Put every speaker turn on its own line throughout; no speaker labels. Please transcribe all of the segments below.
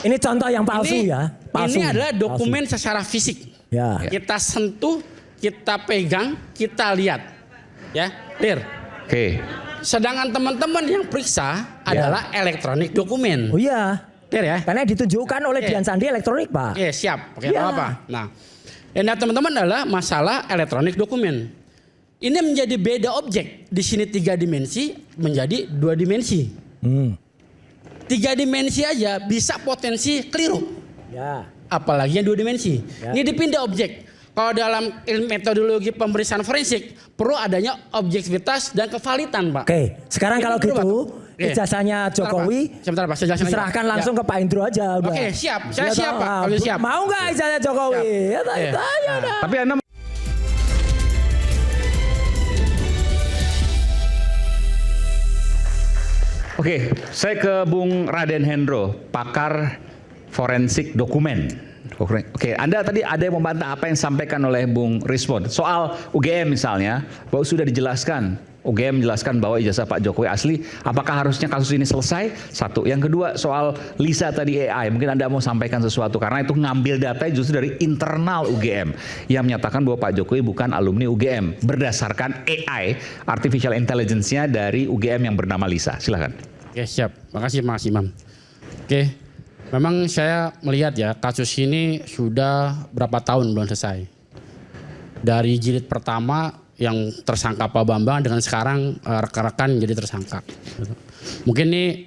Ini contoh yang palsu ya. Palsu.
Ini adalah dokumen secara fisik.
Ya.
Kita sentuh, kita pegang, kita lihat. Ya, clear.
Oke.
Sedangkan teman-teman yang periksa adalah elektronik dokumen.
Oh iya.
Clear ya?
Karena ditunjukkan oleh Dian Sandi elektronik, Pak.
Oke, siap. Oke,
Iya.
apa? Nah, yang teman-teman adalah masalah elektronik dokumen. Ini menjadi beda objek. Di sini 3 dimensi menjadi 2 dimensi. 3 dimensi aja bisa potensi keliru.
Ya.
Apalagi yang 2 dimensi.
Ya.
Ini dipindah objek. Kalau dalam metodologi pemeriksaan forensik perlu adanya objektivitas dan kevalitan, Pak.
Oke, sekarang
Ini
kalau
perlu,
gitu
Pak. Oke.
ijazahnya Jokowi
Sebentar, Pak. Saya jelasin lagi, Pak.
diserahkan langsung
Ya.
ke Pak Indro aja udah.
Oke, siap. Saya
Ya,
siap, Pak.
toh.
Kalau siap.
Mau nggak ijazah Jokowi? Ya,
Iya.
tanya dah.
Tapi Anda Oke, saya ke Bung Raden Hendro, pakar forensik dokumen. Oke, Anda tadi ada yang membantah apa yang disampaikan oleh Bung Rismond. Soal UGM misalnya, bahwa sudah dijelaskan. UGM menjelaskan bahwa ijazah Pak Jokowi asli. Apakah harusnya kasus ini selesai? Satu. Yang kedua, soal Lisa tadi AI. Mungkin Anda mau sampaikan sesuatu. Karena itu ngambil data justru dari internal UGM. Yang menyatakan bahwa Pak Jokowi bukan alumni UGM. Berdasarkan AI, Artificial Intelligence-nya dari UGM yang bernama Lisa. Silakan.
Oke, siap. Makasih, Mas Imam. Oke, memang saya melihat ya kasus ini sudah berapa tahun belum selesai. Dari jilid pertama yang tersangka Pak Bambang dengan sekarang rekan-rekan jadi tersangka. Mungkin ini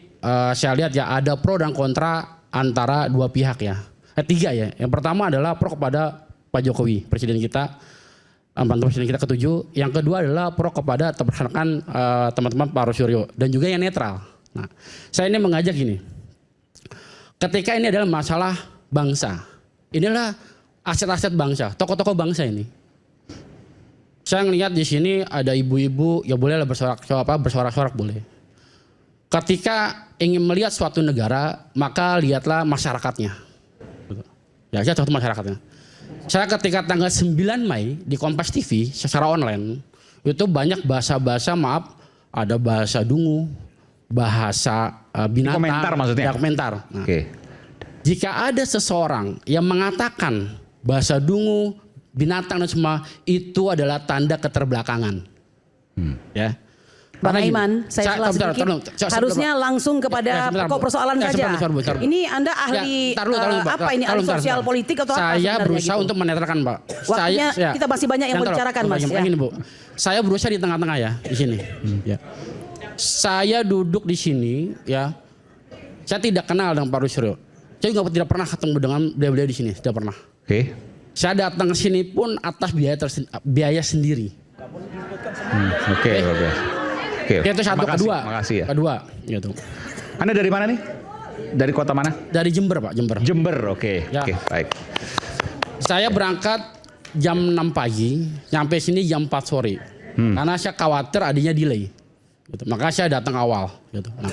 saya lihat ya ada pro dan kontra antara dua pihak ya. 3 ya. Yang pertama adalah pro kepada Pak Jokowi, presiden kita, mantan presiden kita ke-7. Yang kedua adalah pro kepada rekan teman-teman Pak Rosyuryo dan juga yang netral. Nah, saya ini mengajak gini. Ketika ini adalah masalah bangsa. Inilah aset-aset bangsa, tokoh-tokoh bangsa ini. Saya ngelihat di sini ada ibu-ibu, ya bolehlah bersorak-sorak boleh. Ketika ingin melihat suatu negara, maka lihatlah masyarakatnya. Ya, saya contoh masyarakatnya. Saya ketika tanggal 9 Mei di Kompas TV secara online, itu banyak bahasa-bahasa, maaf, ada bahasa dungu, bahasa binatang.
Komentar maksudnya?
Ya, komentar. Nah,
Oke.
jika ada seseorang yang mengatakan bahasa dungu, binatang dan semua itu adalah tanda keterbelakangan. Ya.
Bang
Karena
Aiman,
gini,
saya jelas sedikit. Harusnya langsung kepada pokok persoalan saja.
sebentar.
Ini Anda ahli
Pak.
apa ini? Ahli sosial politik atau apa?
Saya
sebenarnya
berusaha
gitu?
untuk menetralkan, Pak.
Waktunya kita masih banyak yang mau bicarakan, Mas. Ya.
Gini, Bu. Saya berusaha di tengah-tengah ya, di sini. Ya. Saya duduk di sini, ya. Saya tidak kenal dengan Pak Rosyuryo. Saya juga tidak pernah ketemu dengan beliau-beliau di sini, tidak pernah.
Oke.
Saya datang ke sini pun atas biaya sendiri.
Oke.
Itu satu.
Makasih ya.
Kedua, gitu.
Anda dari mana nih? Dari kota mana?
Dari Jember, Pak, Jember.
Jember, oke.
Ya.
Oke, baik.
Saya berangkat jam 6 pagi, nyampe sini jam 4 sore. Karena saya khawatir adanya delay. Gitu. Maka saya datang awal. Gitu. Nah,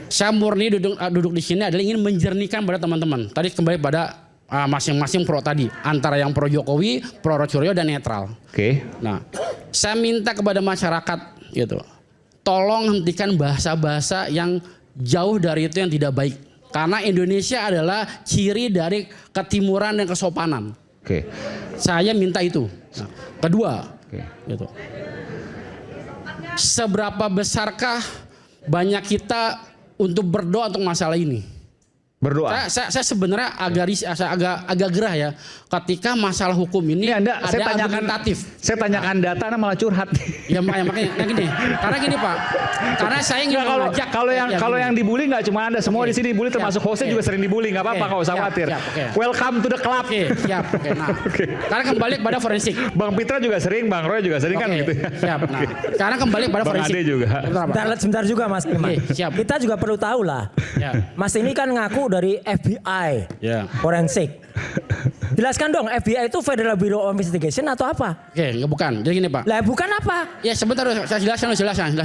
saya murni duduk di sini adalah ingin menjernihkan pada teman-teman. Tadi kembali pada masing-masing pro tadi. Antara yang pro Jokowi, pro Rosyuryo dan netral.
Oke.
Nah, saya minta kepada masyarakat gitu. Tolong hentikan bahasa-bahasa yang jauh dari itu yang tidak baik. Karena Indonesia adalah ciri dari ketimuran dan kesopanan.
Oke.
Saya minta itu. Nah, kedua, gitu. Seberapa besarkah banyak kita untuk berdoa untuk masalah ini?
Berdoa.
Saya sebenarnya agak gerah ya ketika masalah hukum ini
Anda,
ada argumentatif.
Saya tanyakan data, Anda malah curhat.
Ya makanya gini. Karena gini, Pak. Karena saya ingin mengajak.
Kalau yang dibully nggak cuma Anda, semua di sini dibully, termasuk hostnya juga sering dibully. Nggak apa-apa, nggak usah khawatir. Welcome to the club.
Siap. Nah, karena kembali kepada forensik.
Bang Pitra juga sering, Bang Roy juga sering kan gitu.
Siap. Nah, sekarang kembali kepada
Bang
forensik.
Ade juga.
Sebentar juga, Mas Iman.
Siap.
Kita juga perlu tahu lah.
Ya.
Mas ini kan ngaku dari FBI, forensik. Jelaskan dong, FBI itu Federal Bureau of Investigation atau apa?
Oke, bukan. Jadi gini, Pak.
Lah bukan apa?
Ya sebentar, saya jelaskan.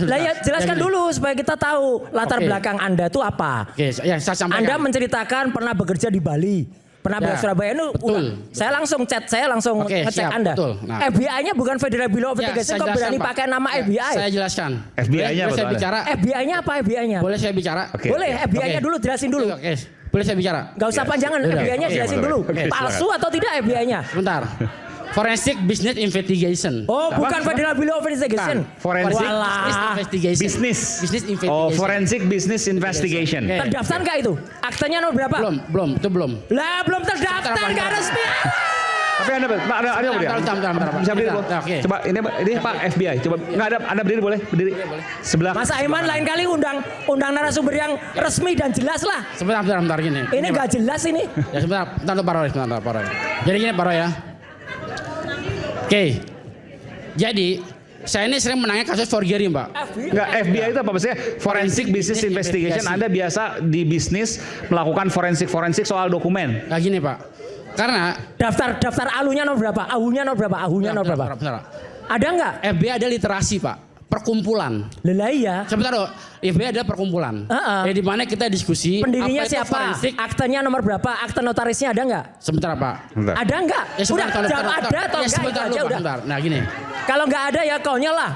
Lah ya jelaskan dulu supaya kita tahu latar belakang Anda itu apa.
Oke, ya saya sampaikan.
Anda menceritakan pernah bekerja di Bali. Pernah di Surabaya itu, saya langsung ngecek Anda.
Nah,
FBI-nya bukan Federal Bureau of Investigation, kok berani pakai nama FBI?
Saya jelaskan.
FBI-nya
boleh saya bicara?
FBI-nya apa FBI-nya?
Boleh saya bicara?
Boleh, FBI-nya dulu jelasin dulu.
Oke. Boleh saya bicara?
Gak usah panjangan,
Udah.
FBI-nya
Oke,
jelasin
boleh.
dulu.
Oke,
Palsu atau tidak FBI-nya?
Sebentar. Forensic Business Investigation.
Oh, bukan Federal Bureau of Investigation.
Forensic
Walah.
Investigation.
Business.
Business Investigation.
Oh, Forensic Business Investigation.
Oke.
Terdaftar nggak itu? Aktenya nomor berapa?
Belum, itu belum.
Lah, belum terdaftar,
Bentar,
nggak
bentar.
resmi.
Tapi Anda boleh.
Bentar.
Bisa berdiri, Bu?
Oke.
Coba ini Pak FBI. Coba nggak ada Anda berdiri boleh? Berdiri. Sebelah.
Mas Aiman lain kali undang narasumber yang resmi dan jelas lah.
Sebentar gini.
Ini nggak jelas ini.
Ya sebentar Pak Roy. Jadi gini Pak Roy ya. Oke. Jadi saya ini sering menangani kasus forgery, Mbak.
Enggak, FBI itu apa maksudnya? Forensic Business Investigation. Anda biasa di bisnis melakukan forensik soal dokumen.
Nah gini Pak. Karena
Daftar alunya nomor berapa? Ahunya nomor berapa? Ahunya nomor berapa?
Bentar.
Ada nggak?
FBI ada literasi, Pak. Perkumpulan.
Lelah iya.
Sebentar loh, FBI ada perkumpulan. Ya di mana kita diskusi.
Pendirinya
apa itu
siapa?
forensik.
Aktenya nomor berapa? Akte notarisnya ada nggak?
Sebentar Pak.
Ada nggak?
Ya,
Udah
sebentar,
jawab
bentar.
ada atau
Ya,
enggak?
sebentar,
Itu aja
Pak,
udah.
sebentar. Nah gini.
Kalau nggak ada ya konyol lah.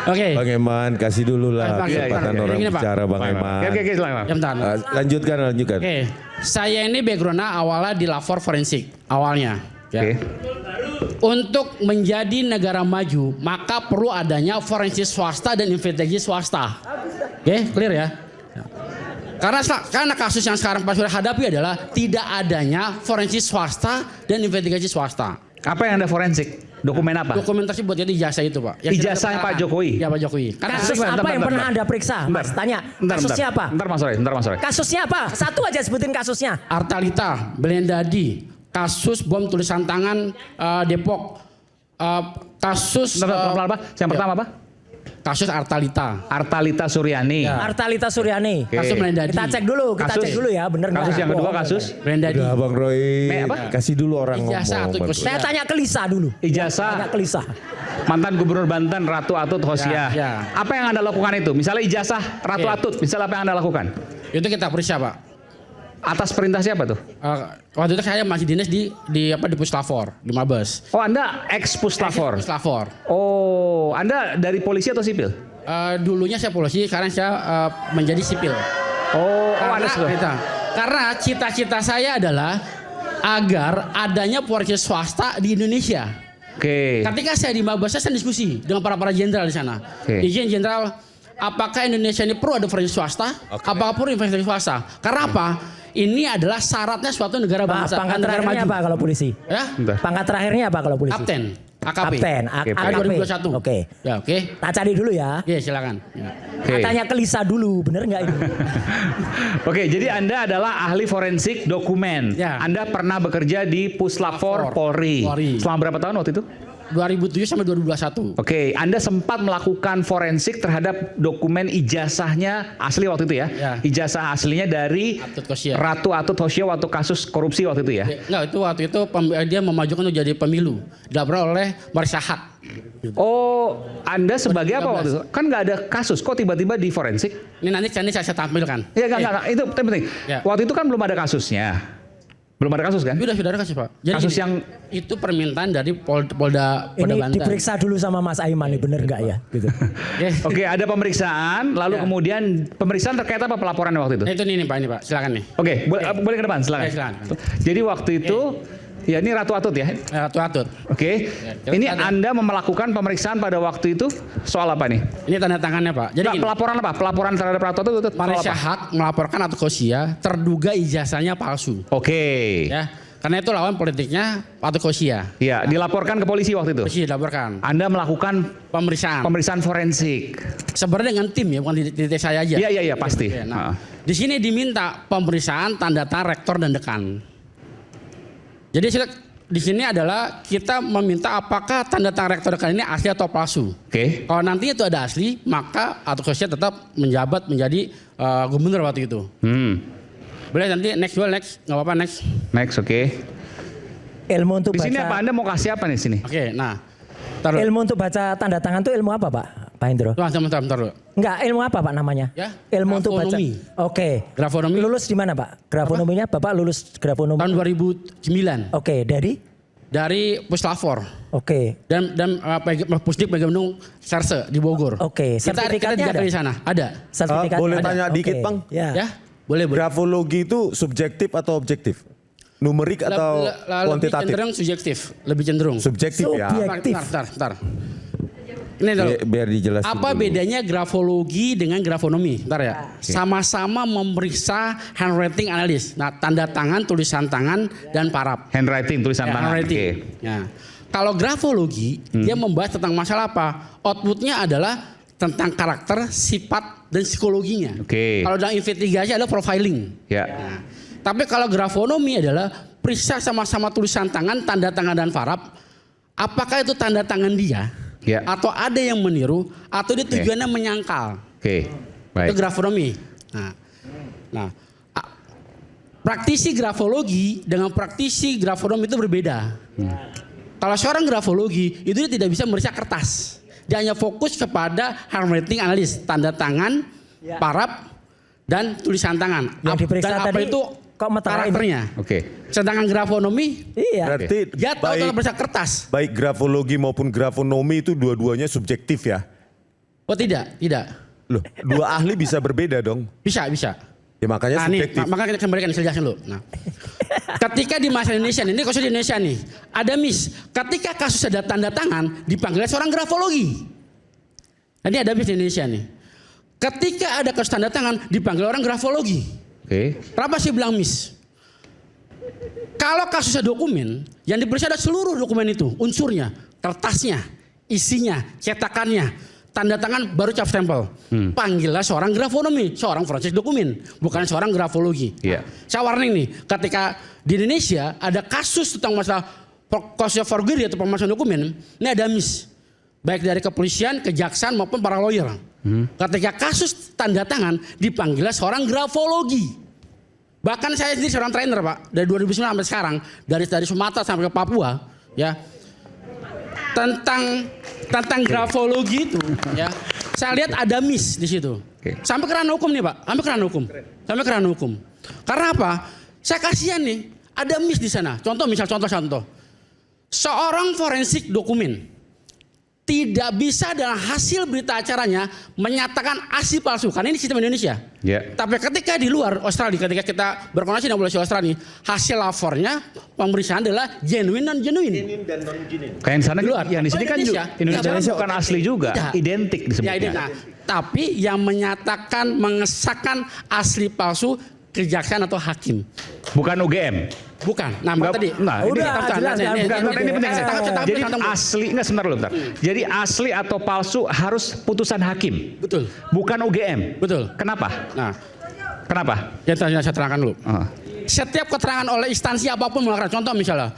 Oke.
Bang Eman, kasih dulu lah
Bang,
kesempatan
iya.
orang
Gini, Pak.
bicara Bang Eman.
Oke, silakan.
Ya bentar.
Lanjutkan.
Oke. Saya ini backgroundnya awalnya di lapor forensik. Awalnya. Ya.
Oke.
Untuk menjadi negara maju, maka perlu adanya forensik swasta dan investigasi swasta. Oke, clear ya? Karena kasus yang sekarang Pak Surya hadapi adalah tidak adanya forensik swasta dan investigasi swasta.
Apa yang Anda forensik? Dokumen apa?
Dokumen tersebut jadi ijazah itu Pak.
Ijazah Pak Jokowi?
Ya Pak Jokowi. Karena
Kasus
Bentar,
apa yang
bentar,
pernah
bentar.
Anda periksa? Mas tanya.
Bentar,
Kasusnya apa?
Bentar Mas Roy.
Kasusnya apa? Satu aja sebutin kasusnya.
Artalita, Belendadi, kasus bom tulisan tangan Depok, kasus
Bentar, apa? Yang pertama apa?
kasus Artalita,
Artalita Suryani.
Ya.
Artalita Suryani.
Oke.
kasus Belendadi.
Kita cek dulu ya bener nggak?
Kasus yang kedua kasus
Belendadi.
Udah Bang Roy,
apa?
kasih dulu orang
Ijazah
ngomong.
atau
Bang.
Saya tanya ke Lisa dulu. Tanya
ijazah
ke Lisa.
mantan Gubernur Banten Ratu Atut Hosiah.
Ya.
Apa yang Anda lakukan itu? Misalnya ijazah Ratu
Oke.
Atut, misalnya apa yang Anda lakukan?
Itu kita periksa Pak.
Atas perintah siapa tuh?
Waktu itu saya masih dinas di Puslapor, di Mabes.
Oh, Anda ex Puslapor.
Puslapor.
Oh, Anda dari polisi atau sipil?
Dulunya saya polisi, sekarang saya menjadi sipil.
Oh, Anda sipil.
Karena cita-cita saya adalah agar adanya polisi swasta di Indonesia.
Oke.
Ketika saya di Mabes, saya diskusi dengan para jenderal di sana.
Oke.
Izin jenderal, apakah Indonesia ini perlu ada polisi swasta? Apakah perlu investasi swasta? Karena apa? Ini adalah syaratnya suatu negara bangsa,
Pangkat
negara
terakhirnya
maju.
apa kalau polisi?
Ya?
Bentar.
Pangkat terakhirnya apa kalau polisi?
Kapten, AKP.
Kapten,
Oke,
AKP.
2021.
Oke.
Ya, oke.
Tak cari dulu ya.
Oke, silakan. Ya.
Oke.
Tanya ke Lisa dulu, bener nggak ini?
Oke, jadi Anda adalah ahli forensik dokumen.
Ya.
Anda pernah bekerja di Puslapor Polri.
Polri.
Selama berapa tahun waktu itu?
2007 sampai 2021.
Oke, Anda sempat melakukan forensik terhadap dokumen ijazahnya asli waktu itu ya?
Ya.
Ijazah aslinya dari
Atut Hosiah.
Ratu Atut Hosiah waktu kasus korupsi waktu itu ya?
Enggak, itu waktu itu dia memajukan untuk jadi pemilu. Dilaporkan oleh Marsahat.
Oh, Anda sebagai apa
2013.
waktu itu? Kan nggak ada kasus, kok tiba-tiba di forensik?
Ini nanti saya tampilkan.
Ya nggak, itu penting.
Ya.
Waktu itu kan belum ada kasusnya. Belum ada kasus kan?
Sudah ada kasus Pak. Jadi
Kasus
gini,
yang-
itu permintaan dari Polda
Ini
Banten.
diperiksa dulu sama Mas Aiman nih, bener nggak ya? Gitu.
Oke.
Oke, ada pemeriksaan, lalu
Ya.
kemudian pemeriksaan terkait apa pelaporannya waktu itu?
Nah, itu nih Pak, ini Pak. Silakan nih.
Oke, boleh ke depan, silakan.
Oke, silakan.
Jadi waktu itu, ya ini Ratu Atut ya?
Atut.
Oke,
Ya,
ini
ada.
Anda melakukan pemeriksaan pada waktu itu soal apa nih?
Ini tanda tangannya Pak. Jadi
Nggak,
gini,
pelaporan apa? Pelaporan terhadap Ratu Atut itu soal apa?
Marsahat melaporkan Atut Hosiah terduga ijazahnya palsu.
Oke,
Ya. Karena itu lawan politiknya Atut Hosiah.
ya dilaporkan ke polisi waktu itu.
Polisi dilaporkan.
Anda melakukan
Pemeriksaan.
pemeriksaan forensik.
Sebenarnya dengan tim ya, bukan di titik saya aja.
Iya, pasti.
Oke, nah, di sini diminta pemeriksaan tanda tangan rektor dan dekan. Jadi di sini adalah kita meminta apakah tanda tangan rektor dan dekan ini asli atau palsu.
Oke,
Kalau nantinya itu ada asli, maka Atut Hosiah tetap menjabat menjadi gubernur waktu itu. Boleh nanti next, nggak apa-apa next.
next, oke.
Ilmu untuk
Di sini
baca
apa Anda mau kasih apa nih sini?
Oke, nah, taruh.
ilmu untuk baca tanda tangan itu ilmu apa Pak? Pak Hendro?
Bentar dulu.
Enggak, ilmu apa Pak namanya?
Ya,
Ilmu untuk baca.
grafonomi.
Oke.
Grafonomi.
Lulus di mana Pak? Grafonominya Bapak lulus grafonomi.
Tahun 2009
Oke,
dari Puslapor
Oke.
dan Pusdik Megamendung Serse di Bogor.
Oke,
Kita
sertifikatnya
tiga
ada?
kali di sana. Ada.
Sertifikat
boleh
ada?
tanya
Oke,
dikit, Bang?
Ya.
Ya. Boleh.
Grafologi itu subjektif atau objektif? Numerik atau
Lebih
kuantitatif?
cenderung subjektif, lebih cenderung.
Subjektif ya.
Subjektif.
Bentar. Ini dulu.
Biar dijelasin
Apa
dulu.
bedanya grafologi dengan grafonomi? Bentar ya. Sama-sama memeriksa handwriting analis. Nah, tanda tangan, tulisan tangan, dan paraf.
Handwriting, tulisan tangan.
Handwriting.
Oke.
Ya. Kalau grafologi, dia membahas tentang masalah apa? Outputnya adalah tentang karakter, sifat, dan psikologinya.
Oke.
Kalau dalam investigasi adalah profiling.
Ya.
Nah, tapi kalau grafonomi adalah periksa sama-sama tulisan tangan, tanda tangan, dan paraf. Apakah itu tanda tangan dia?
Ya.
Atau ada yang meniru? Atau dia tujuannya menyangkal?
Oke.
Itu
Baik.
grafonomi. Praktisi grafologi dengan praktisi grafonomi itu berbeda. Kalau seorang grafologi itu dia tidak bisa meriksa kertas. Dia hanya fokus kepada handwriting analis, tanda tangan, paraf, dan tulisan tangan.
Yang diperiksa
dan apa
tadi
itu
kok meterain?
karakternya.
Oke.
Sedangkan grafonomi
Iya.
Berarti
dia tahu kalau periksa kertas.
baik grafologi maupun grafonomi itu dua-duanya subjektif ya?
Oh tidak.
Loh, dua ahli bisa berbeda dong.
Bisa.
Ya makanya
Nah, nih,
subjektif.
makanya kita kembalikan saya jelasin dulu. Nah, ketika di masa Indonesia ini kasus di Indonesia nih, ada miss. Ketika kasus ada tanda tangan, dipanggil seorang grafologi. Ini ada miss di Indonesia nih. Ketika ada kasus tanda tangan, dipanggil orang grafologi.
Oke.
Kenapa sih bilang miss? Kalau kasusnya dokumen, yang diperiksa ada seluruh dokumen itu, unsurnya, kertasnya, isinya, cetakannya, tanda tangan baru cap stempel. Panggillah seorang grafonomi, seorang forensik dokumen, bukan seorang grafologi.
Iya.
Saya warning nih, ketika di Indonesia ada kasus tentang masalah kasusnya forgery atau pemalsuan dokumen, ini ada miss. Baik dari kepolisian, kejaksaan maupun para lawyer. Ketika kasus tanda tangan, dipanggillah seorang grafologi. Bahkan saya sendiri seorang trainer Pak, dari 2009 sampai sekarang, dari Sumatera sampai ke Papua, ya. Tentang grafologi itu, ya. Saya lihat ada miss di situ.
Oke.
Sampai ke ranah hukum nih Pak, sampai ke ranah hukum. Karena apa? Saya kasihan nih, ada miss di sana. Contoh. Seorang forensik dokumen tidak bisa dalam hasil berita acaranya menyatakan asli palsu. Karena ini sistem Indonesia.
Ya.
Tapi ketika di luar Australia, ketika kita berkoordinasi dengan polisi Australia, hasil lapornya pemeriksaan adalah genuine non genuine.
Kayak yang di sana,
Di luar.
yang di sini
Oh,
kan
Indonesia.
Indonesia
Tidak.
bukan asli juga,
Tidak.
identik
Ya,
disebutnya.
nah, tapi yang menyatakan mengesahkan asli palsu kejaksaan atau hakim.
Bukan UGM.
Bukan. Nah, tadi.
Nah,
Udah,
ini,
jelas,
ini,
bukan,
ini penting. Jadi
Tanggung.
asli, enggak sebentar dulu, bentar. Jadi asli atau palsu harus putusan hakim.
Betul.
Bukan UGM.
Betul.
Kenapa?
Nah,
Kenapa?
yang tadi saya terangkan dulu.
Ah.
Setiap keterangan oleh instansi apapun mengeluarkan, contoh misalnya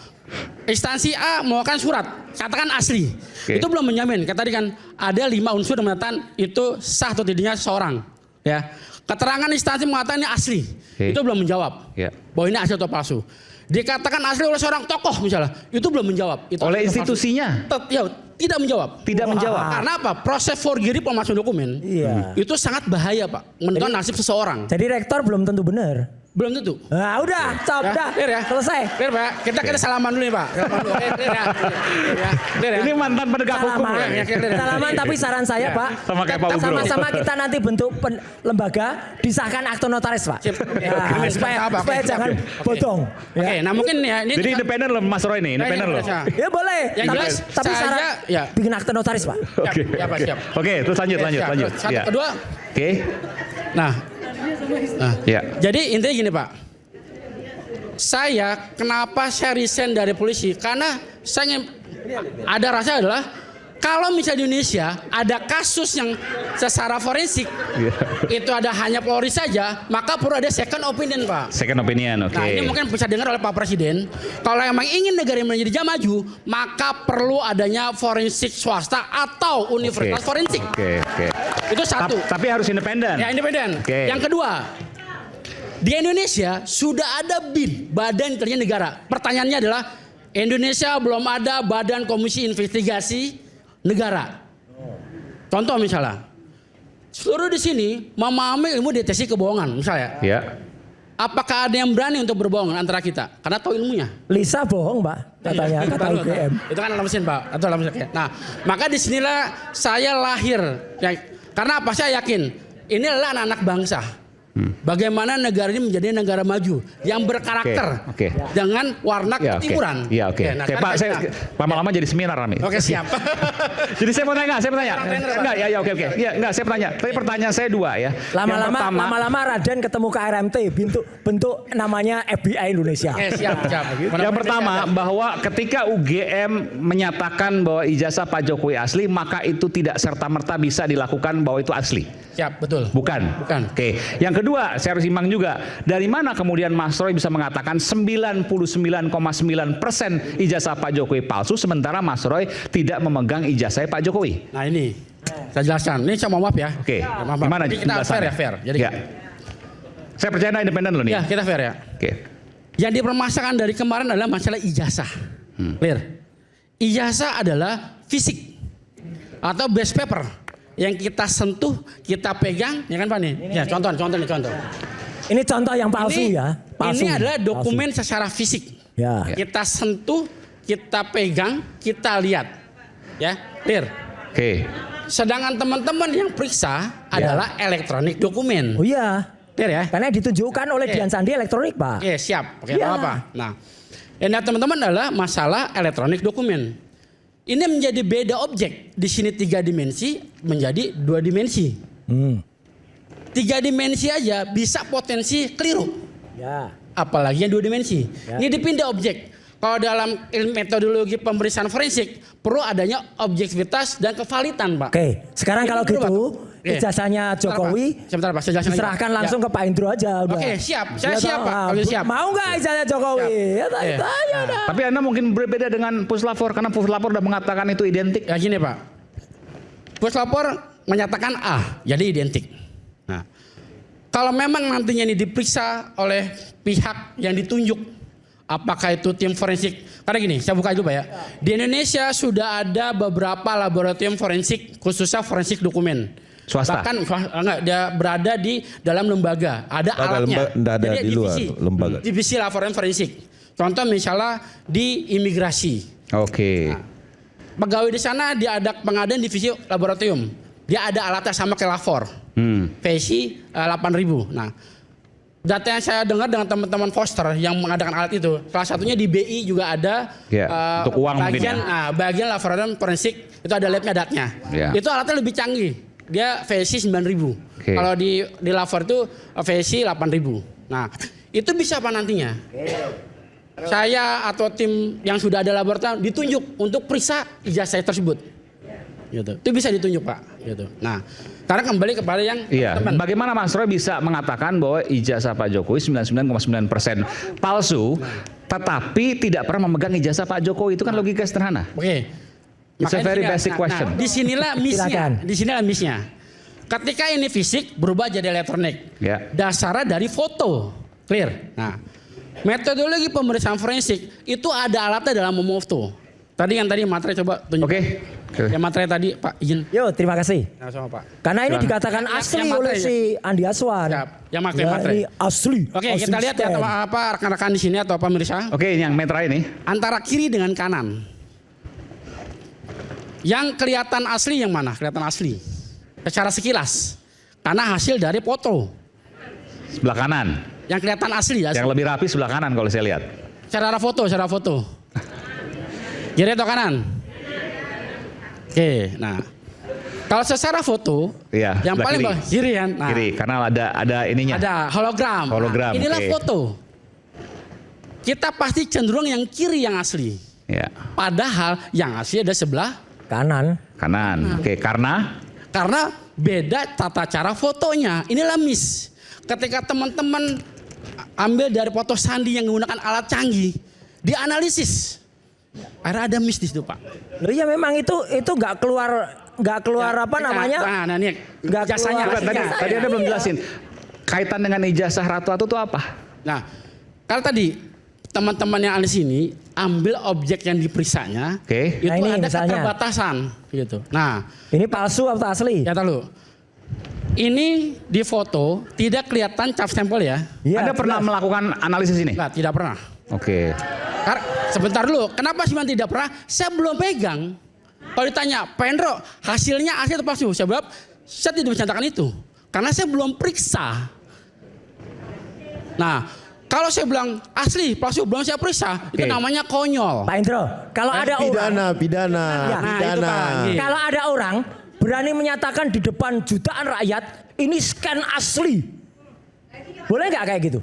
instansi A mengeluarkan surat katakan asli,
Oke.
itu belum menjamin. Kata tadi kan ada 5 unsur yang mengatakan itu sah atau tidaknya seseorang, ya. Keterangan instansi mengatakan ini asli,
Oke.
itu belum menjawab
Ya.
bahwa ini asli atau palsu. Dikatakan asli oleh seorang tokoh misalnya, itu belum menjawab. Itu
Oleh
asli atau palsu.
institusinya
Ya, tidak menjawab.
tidak menjawab.
Karena apa? Proses forgery pemalsuan dokumen
Iya.
itu sangat bahaya Pak, menentukan nasib seseorang.
Jadi rektor belum tentu benar.
Belum tentu.
Nah, udah, stop,
Ya,
dah.
clear ya.
Selesai.
Clear Pak. Kita salaman dulu nih Pak. Salaman dulu. Clear ya. Clear ya.
Ini mantan penegak hukum.
Salaman.
ya?
Salaman, tapi saran saya Pak,
Sama kayak Pak Ugro.
sama-sama kita nanti bentuk lembaga, disahkan akte notaris Pak.
Sip.
Nah, supaya
Apa?
supaya
Oke,
jangan
oke.
bodong.
Oke, nah mungkin ya ini
Jadi independen loh Mas Roy ini, independen loh.
Ya boleh,
Yang
tapi,
jelas,
tapi
saya,
syarat
ya.
bikin akte notaris Pak.
Oke.
Ya, Pak, siap.
Oke, terus lanjut.
Siap. Terus, satu,
Ya.
kedua.
Oke.
Nah,
Ya.
jadi intinya gini Pak. Kenapa saya resign dari polisi? Karena saya ada rasa adalah kalau misalnya di Indonesia ada kasus yang secara forensik itu ada hanya Polri saja, maka perlu ada second opinion Pak.
Second opinion, oke.
Nah ini mungkin bisa dengar oleh Pak Presiden. Kalau emang ingin negara ini menjadi maju, maka perlu adanya forensik swasta atau universitas forensik.
Oke.
Itu satu.
Tapi harus independen.
Ya independen.
Oke.
Yang kedua, di Indonesia sudah ada BIN, Badan Intelijen Negara. Pertanyaannya adalah Indonesia belum ada Badan Komisi Investigasi Negara. Contoh misalnya, seluruh di sini memahami ilmu deteksi kebohongan misalnya.
Ya.
Apakah ada yang berani untuk berbohong antara kita? Karena tahu ilmunya.
Lisa bohong Pak, katanya, kata
Tahu,
UGM.
Itu kan alam mesin Pak, atau alam mesin. Nah, maka disinilah saya lahir. Ya, karena apa? Saya yakin ini adalah anak-anak bangsa. Bagaimana negara ini menjadi negara maju yang berkarakter
Oke.
dengan warna
Ya, oke.
ketimuran.
Iya, oke.
Nah,
Oke,
kan
Pak, saya
kita-
lama-lama jadi seminar Rami.
Oke, siap.
Jadi saya mau tanya. Enggak, ya, oke. Ya, enggak, saya bertanya. Tapi pertanyaan saya dua ya. Yang pertama,
Lama-lama Raden ketemu KRMT bentuk namanya FBI Indonesia.
Oke, siap.
yang pertama bahwa ketika UGM menyatakan bahwa ijazah Pak Jokowi asli, maka itu tidak serta-merta bisa dilakukan bahwa itu asli.
Siap, betul.
Bukan. Oke. Yang kedua, saya harus imbang juga. Dari mana kemudian Mas Roy bisa mengatakan 99,9% ijazah Pak Jokowi palsu, sementara Mas Roy tidak memegang ijazah Pak Jokowi?
Nah ini, saya jelaskan. Ini saya mohon maaf ya.
Oke.
Ya, maaf.
Gimana
Jadi kita fair ya, fair. Jadi,
ya. Saya percaya Anda independen loh nih.
ya kita fair ya.
Oke.
Yang dipermasalahkan dari kemarin adalah masalah ijazah. Clear? Ijazah adalah fisik atau base paper yang kita sentuh, kita pegang, ya kan Pak nih? Ya, contoh.
Ini contoh yang palsu
Ini,
ya. Palsu.
ini adalah dokumen secara fisik.
Ya.
Kita sentuh, kita pegang, kita lihat. Ya, clear?
Oke.
Sedangkan teman-teman yang periksa adalah elektronik dokumen.
Oh iya.
Clear ya?
Karena ditunjukkan oleh
Oke.
Dian Sandi elektronik, Pak.
Oke, siap. Oke,
Iya.
apa? Nah, yang teman-teman adalah masalah elektronik dokumen. Ini menjadi beda objek. Di sini 3 dimensi menjadi 2 dimensi. 3 dimensi aja bisa potensi keliru.
Ya.
Apalagi yang 2 dimensi.
Ya.
Ini dipindah objek. Kalau dalam ilmu metodologi pemeriksaan forensik perlu adanya objektivitas dan kevalitan, Pak.
Oke, sekarang
Ini
kalau
perlu,
gitu
Pak. Oke.
ijazahnya Jokowi
Sebentar, Pak. Saya jelasin lagi, Pak.
diserahkan langsung
Ya.
ke Pak Indro aja udah.
Oke, siap. Saya
Ya,
siap,
toh.
Pak.
Ah,
Oke, siap.
Mau nggak ijazah Jokowi?
Siap.
Ya,
Oke.
tanya dah.
Tapi Anda mungkin berbeda dengan Puslapor karena Puslapor sudah mengatakan itu identik.
Ya gini Pak, puslapor menyatakan A, jadi identik. Nah, kalau memang nantinya ini diperiksa oleh pihak yang ditunjuk, apakah itu tim forensik? Karena gini, saya buka dulu Pak ya. Di Indonesia sudah ada beberapa laboratorium forensik, khususnya forensik dokumen.
Swasta?
Bahkan enggak, dia berada di dalam lembaga, ada alatnya.
Nggak ada
Jadi
di luar
divisi,
lembaga.
Divisi laboratorium forensik. Contoh misalnya di imigrasi.
Oke.
Pegawai di sana dia ada pengadaan divisi laboratorium. Dia ada alatnya sama kayak Lafor. VSI 8.000. Nah, data yang saya dengar dengan teman-teman Foster yang mengadakan alat itu, salah satunya di BI juga ada
Ya, untuk uang mungkin
bagian,
ya.
bagian laboratorium forensik itu ada labnya datnya.
Ya.
Itu alatnya lebih canggih. Dia VSI 9.000.
Oke.
Kalau di Lafor itu VSI 8.000. Nah, itu bisa apa nantinya? Saya atau tim yang sudah ada laboratorium ditunjuk untuk periksa ijazah tersebut. Gitu. Itu bisa ditunjuk Pak. Gitu. Nah, karena kembali kepada yang
Iya.
teman.
Bagaimana Mas Roy bisa mengatakan bahwa ijazah Pak Jokowi 99,9% palsu, tetapi tidak pernah memegang ijazah Pak Jokowi? Itu kan logika sederhana.
Oke.
It's a
Makanya
very
disini-
basic question.
disinilah
Silakan.
miss-nya. Disinilah miss-nya. Ketika ini fisik berubah jadi elektronik.
Ya.
Dasarnya dari foto. Clear. Nah, metodologi pemeriksaan forensik itu ada alatnya dalam memoto. Tadi materi coba tunjuk.
Oke.
Yang materi tadi Pak izin.
Yo, terima kasih.
Nah, sama Pak.
Karena ini
Silakan.
dikatakan
Yang
asli
materi
oleh
ya?
si Andi Aswan.
Siap. Yang materi,
Ya,
materi.
ini asli.
Oke,
asli
kita lihat ya
stand.
apa rekan-rekan di sini atau pemirsa.
Oke, ini yang metra ini.
Antara kiri dengan kanan. Yang kelihatan asli yang mana? Kelihatan asli. Secara sekilas. Karena hasil dari foto.
Sebelah kanan.
Yang kelihatan asli ya.
Yang lebih rapi sebelah kanan kalau saya lihat.
Secara foto. Kiri atau kanan? Oke, nah. Kalau secara foto,
Iya,
yang
sebelah
paling
kiri.
bawah kiri kan. Nah,
Kiri, karena ada ininya.
ada hologram.
Hologram,
Nah, inilah
oke.
foto. Kita pasti cenderung yang kiri yang asli.
Ya,
Padahal yang asli ada sebelah
Kanan.
kanan. Oke, karena
beda tata cara fotonya. Inilah miss. Ketika teman-teman ambil dari foto Sandi yang menggunakan alat canggih, dianalisis. Akhirnya ada miss di situ, Pak.
Loh iya memang itu nggak keluar apa namanya?
Nah, ini
Nggak
jasanya.
keluar.
tadi Anda belum jelasin. Kaitan dengan ijazah Ratu Atu itu apa?
Nah, kalau tadi teman-teman yang di sini ambil objek yang diperiksanya,
Oke.
itu
Nah, ini
ada
misalnya.
keterbatasan, gitu. Nah,
Ini palsu atau asli?
ya tahu. Ini di foto tidak kelihatan cap stempel ya?
Iya,
Anda pernah
jelas.
melakukan analisis ini?
Enggak, tidak pernah.
Oke.
Sebentar dulu, kenapa sih tidak pernah? Saya belum pegang. Kalau ditanya, Pak Hendro, hasilnya asli atau palsu? Saya jawab, saya tidak bisa nyatakan itu. Karena saya belum periksa. Nah, kalau saya bilang asli, palsu belum saya periksa, itu namanya konyol.
Pak Indro, kalau ada orang
Pidana.
Ya.
Nah, itu kan. Iya.
kalau ada orang berani menyatakan di depan jutaan rakyat ini scan asli, boleh nggak kayak gitu?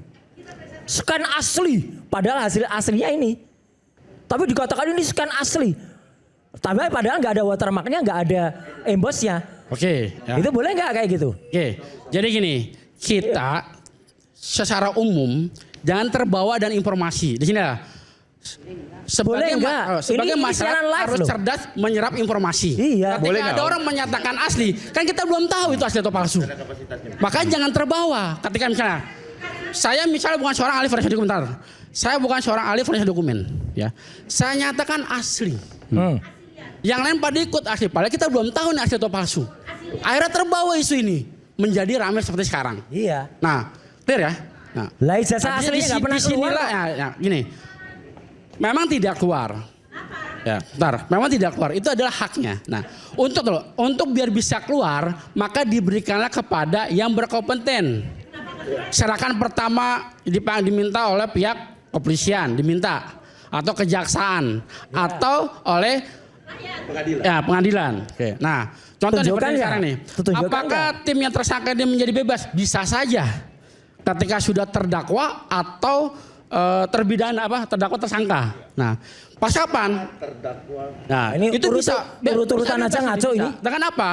Scan asli, padahal hasil aslinya ini, tapi dikatakan ini scan asli, tapi padahal nggak ada watermarknya, nggak ada embossnya.
Oke. Ya.
Itu boleh nggak kayak gitu?
Oke, jadi gini, kita secara umum jangan terbawa dan informasi. Di sini lah.
Boleh nggak?
Sebagai
Ini
masyarakat
siaran live
harus
loh.
cerdas menyerap informasi.
Iya.
Ketika
Boleh
ada
nggak?
orang menyatakan asli, kan kita belum tahu itu asli atau palsu. Makanya jangan terbawa. Ketika misalnya, saya misalnya bukan seorang ahli forensik dokumen. Saya bukan seorang ahli forensik dokumen. Ya, saya nyatakan asli. Yang lain pada ikut asli, padahal kita belum tahu nih asli atau palsu. Akhirnya terbawa isu ini menjadi ramai seperti sekarang.
Iya.
Nah, clear ya? Nah,
Lah ijazah aslinya nggak pernah keluar.
disinilah ya, gini. Memang tidak keluar. Ya, bentar. Memang tidak keluar. Itu adalah haknya. Nah, untuk biar bisa keluar, maka diberikanlah kepada yang berkompeten. Serahkan pertama diminta oleh pihak kepolisian, diminta atau kejaksaan atau oleh pengadilan. Oke. Nah, contoh
Tunjukkan
seperti
nggak?
sekarang nih.
Tunjukkan
Apakah tim yang tersangka ini menjadi bebas? Bisa saja. Ketika sudah terdakwa atau terdakwa tersangka. Nah, pas kapan? Nah,
Ini
itu
urut-urutan aja ngaco ini.
Dengan apa?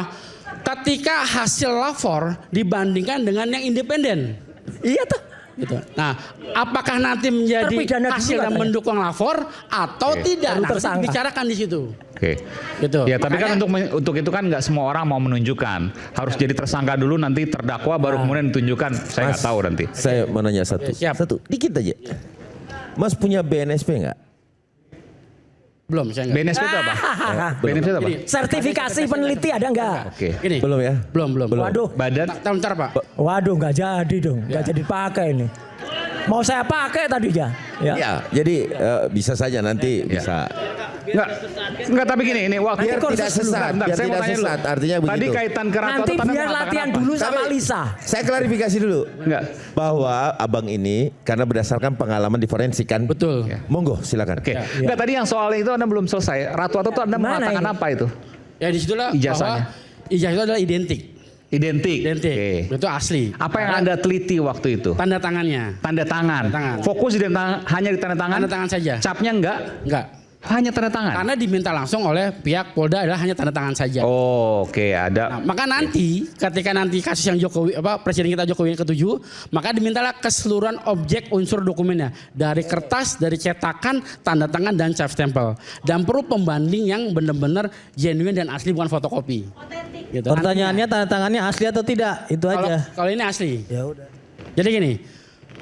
Ketika hasil lapor dibandingkan dengan yang independen.
Iya tuh.
Gitu. Nah, apakah nanti menjadi
Terpidana dulu
hasil yang
katanya.
mendukung lapor atau tidak?
Baru
Nah,
tersangka.
dibicarakan di situ.
Oke.
Gitu.
Ya, tapi kan
Makanya-
untuk itu kan nggak semua orang mau menunjukkan. Harus jadi tersangka dulu, nanti terdakwa baru kemudian ditunjukkan. Saya nggak tahu nanti.
Saya mau nanya satu.
Siap.
Satu, dikit aja. Mas punya BNSP nggak?
Belum, saya enggak.
BNSP itu apa? BNSP itu apa?
Gini,
Sertifikasi peneliti ada nggak?
Oke.
gini.
Belum ya?
Belum.
Waduh.
Badan
Bentar, Pak.
Waduh, nggak jadi dong, nggak jadi pakai ini. Mau saya pakai tadinya. Ya.
Ya, jadi bisa saja nanti bisa.
Enggak, tapi gini, ini waktu
Biar
kursus
tidak
dulu,
sesat,
Bentar,
biar
saya mau
tidak
tanya dulu.
sesat. Artinya
Tadi
begitu.
kaitan ke Ratu
Nanti
Tata
biar
mengatakan
latihan
apa?
dulu sama
Tapi-
Lisa.
Saya klarifikasi dulu.
Enggak.
Bahwa abang ini karena berdasarkan pengalaman di forensik kan.
Betul.
Monggo silakan.
Oke. Enggak, tadi yang soal itu Anda belum selesai. Ratu Tata itu Anda
Mana
mengatakan
ini?
apa itu?
Ya disitulah
Ijazahnya.
bahwa ijazah itu adalah identik.
Identik.
Identik.
Oke.
Itu asli.
Apa yang Anda teliti waktu itu?
Tanda tangannya.
Tanda tangan.
Tanda tangan.
Fokus di hanya di tanda tangan.
Tanda tangan saja.
Capnya enggak?
Enggak.
Hanya tanda tangan.
Karena diminta langsung oleh pihak Polda adalah hanya tanda tangan saja.
Oh, oke, ada.
Nah, maka nanti ketika nanti kasus yang Presiden kita Jokowi yang ke-7, maka dimintalah keseluruhan objek unsur dokumennya dari kertas, dari cetakan, tanda tangan dan cap stempel. Dan perlu pembanding yang benar-benar genuine dan asli, bukan fotokopi. Gitu.
Pertanyaannya tanda tangannya asli atau tidak? Itu aja.
Kalau ini asli.
Ya udah.
Jadi gini,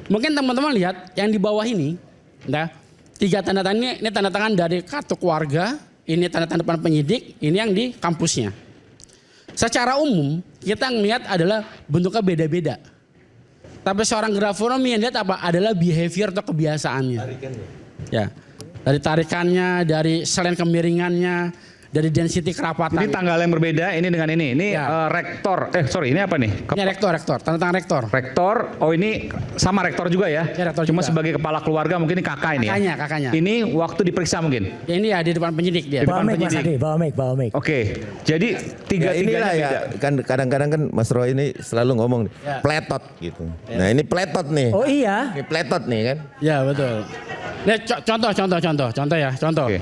mungkin teman-teman lihat yang di bawah ini, nah, 3 tanda tangan ini tanda tangan dari kartu keluarga, ini tanda tangan penyidik, ini yang di kampusnya. Secara umum kita ngelihat adalah bentuknya beda-beda. Tapi seorang grafonomi yang lihat apa adalah behavior atau kebiasaannya. Ya, dari tarikannya, dari selain kemiringannya, dari density kerapatan.
Ini tanggal yang berbeda ini dengan ini. Ini
Ya.
rektor. Sorry, ini apa nih?
Ini rektor, tanda tangan rektor.
Rektor. Oh, ini sama rektor juga ya?
Ya, rektor
Cuma
juga.
sebagai kepala keluarga mungkin ini kakak ini ya?
Kakaknya.
Ini waktu diperiksa mungkin?
Ya, ini ya di depan penyidik dia.
Bawa mic Mas
penyidik.
Adi, bawa mic.
Oke. Jadi
Ya,
tiga-tiganya
inilah ya
beda.
kan kadang-kadang kan Mas Roy ini selalu ngomong
Ya.
pletot gitu. Nah ini pletot nih.
Oh iya.
Ini pletot nih kan.
Ya betul. Nah, contoh ya.
Oke.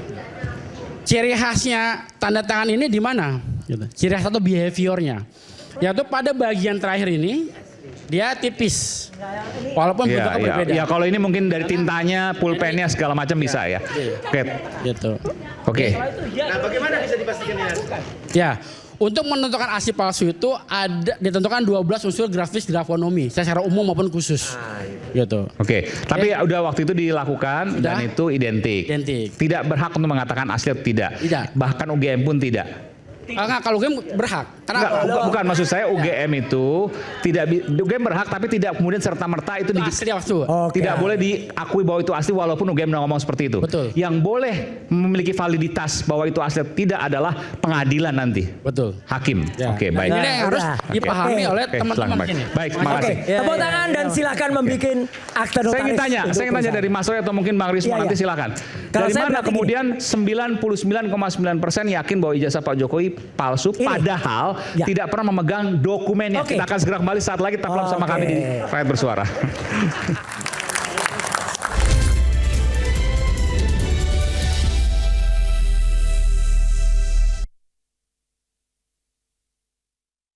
Ciri khasnya tanda tangan ini di mana? Gitu. Ciri khas atau behaviornya, yaitu pada bagian terakhir ini dia tipis, walaupun
Iya,
bentuknya
iya.
berbeda.
Ya kalau ini mungkin dari tintanya, pulpennya segala macam bisa ya. Oke.
Gitu.
Oke.
Ya, untuk menentukan asli palsu itu ada ditentukan 12 unsur grafis grafonomi, secara umum maupun khusus. Gitu.
Oke. Tapi udah waktu itu dilakukan dan
Sudah.
itu identik.
Identik.
Tidak berhak untuk mengatakan asli atau tidak.
Tidak.
Bahkan UGM pun tidak.
Kalau gue berhak.
Bukan maksud saya UGM itu UGM berhak tapi tidak kemudian serta-merta itu
Asli waktu.
tidak boleh diakui bahwa itu asli walaupun UGM udah ngomong seperti itu.
Betul.
Yang boleh memiliki validitas bahwa itu asli tidak adalah pengadilan nanti.
Betul.
Hakim.
Ya.
Oke, baik.
Ini yang harus dipahami oleh teman-teman
baik.
sini.
Baik, terima
Oke,
kasih.
tepuk tangan dan silakan membuat akta notaris.
Saya ingin tanya dari Mas Roy atau mungkin Bang Risma
Iya,
nanti
iya.
silakan.
Kalau
Dari
saya
mana
berarti
kemudian 99,9% yakin bahwa ijazah Pak Jokowi palsu,
Ini.
padahal
Ya.
tidak pernah memegang dokumennya.
Oke.
Kita akan segera kembali saat lagi tetaplah bersama kami di Rakyat Bersuara.